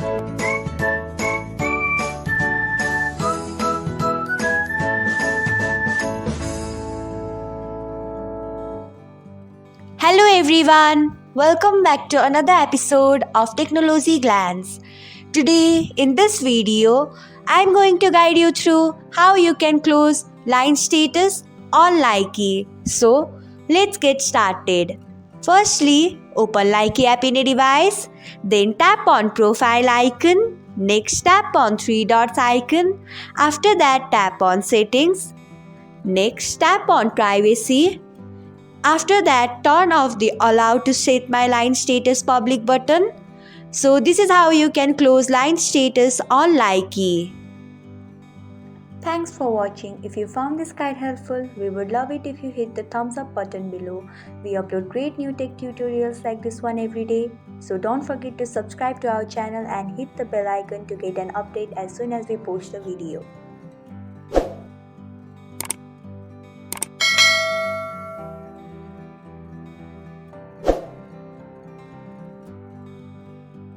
Hello everyone, welcome back to another episode of Technologyglance. Today in this video, I'm going to guide you through how you can close line status on Likee. So, let's get started. Firstly, open Likee app in a device, then tap on profile icon, next tap on three dots icon, after that tap on settings, next tap on privacy. After that, turn off the allow to set my line status public button. So this is how you can close line status on Likee. Thanks for watching. If you found this guide helpful, we would love it if you hit the thumbs up button below. We upload great new tech tutorials like this one every day. So don't forget to subscribe to our channel and hit the bell icon to get an update as soon as we post a video.